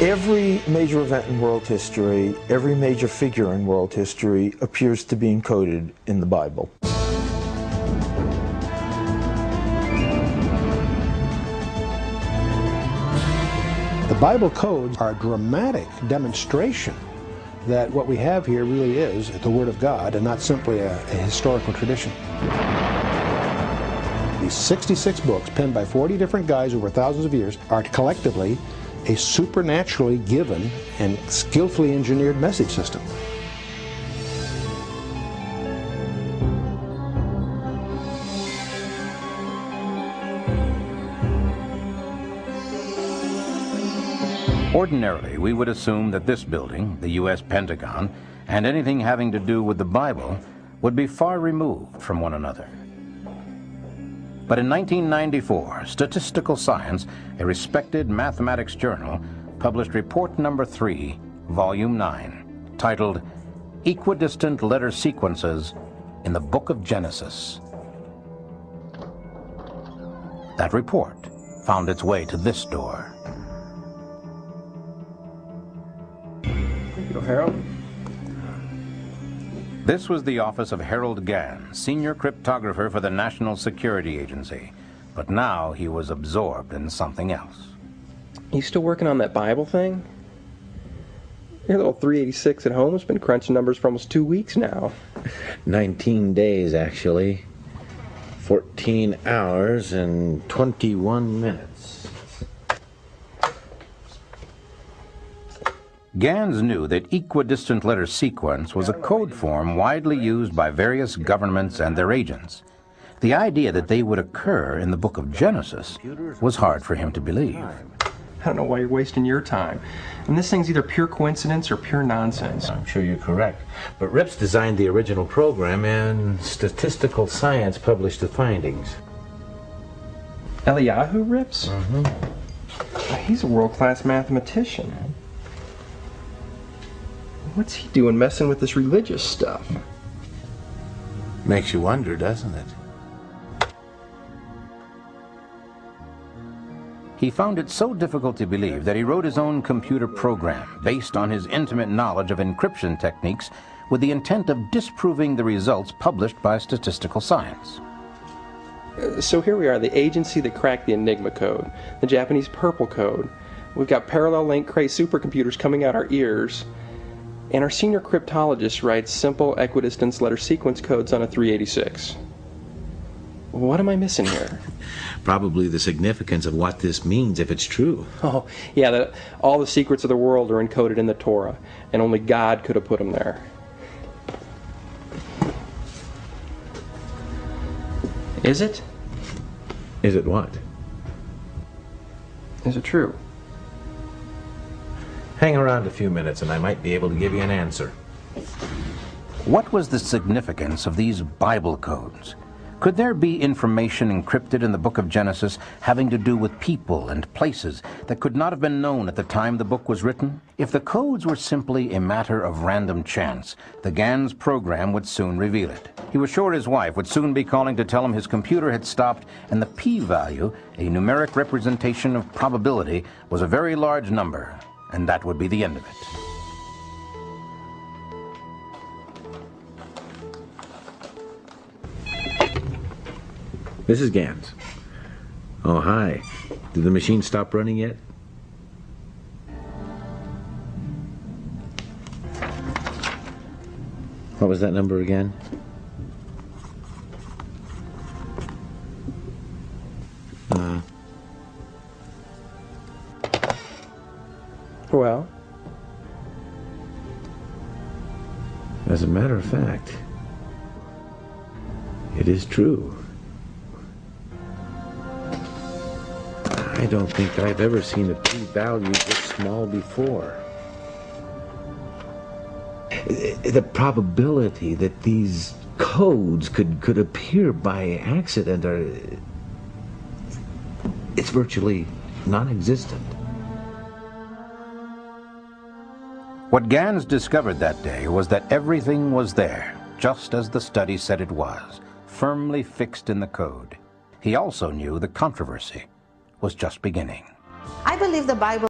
Every major event in world history, every major figure in world history appears to be encoded in the Bible. The Bible codes are a dramatic demonstration that what we have here really is the Word of God and not simply a historical tradition. These 66 books, penned by 40 different guys over thousands of years, are collectively a supernaturally given and skillfully engineered message system. Ordinarily, we would assume that this building, the U.S. Pentagon, and anything having to do with the Bible would be far removed from one another. But in 1994, Statistical Science, a respected mathematics journal, published report number 3, volume 9, titled Equidistant Letter Sequences in the Book of Genesis. That report found its way to this door. Thank you, Herold. This was the office of Herold Gans, senior cryptographer for the National Security Agency. But now he was absorbed in something else. You still working on that Bible thing? Your little 386 at home has been crunching numbers for almost 2 weeks now. 19 days, actually. 14 hours and 21 minutes. Gans knew that equidistant letter sequence was a code form widely used by various governments and their agents. The idea that they would occur in the book of Genesis was hard for him to believe. I don't know why you're wasting your time. And this thing's either pure coincidence or pure nonsense. I'm sure you're correct. But Rips designed the original program, and Statistical Science published the findings. Matityahu Rips? Mm-hmm. He's a world-class mathematician. What's he doing messing with this religious stuff? Makes you wonder, doesn't it? He found it so difficult to believe that he wrote his own computer program based on his intimate knowledge of encryption techniques with the intent of disproving the results published by Statistical Science. So here we are, the agency that cracked the Enigma code, the Japanese Purple code. We've got parallel link Cray supercomputers coming out our ears. And our senior cryptologist writes simple equidistance letter sequence codes on a 386. What am I missing here? Probably the significance of what this means if it's true. Oh, yeah, that all the secrets of the world are encoded in the Torah, and only God could have put them there. Is it? Is it what? Is it true? Hang around a few minutes and I might be able to give you an answer. What was the significance of these Bible codes? Could there be information encrypted in the book of Genesis having to do with people and places that could not have been known at the time the book was written? If the codes were simply a matter of random chance, the Gans program would soon reveal it. He was sure his wife would soon be calling to tell him his computer had stopped and the p-value, a numeric representation of probability, was a very large number. And that would be the end of it. This is Gans. Oh, hi. Did the machine stop running yet? What was that number again? Well? As a matter of fact, it is true. I don't think I've ever seen a p-value this small before. The probability that these codes could appear by accident it's virtually non-existent. What Gans discovered that day was that everything was there, just as the study said it was, firmly fixed in the code. He also knew the controversy was just beginning. I believe the Bible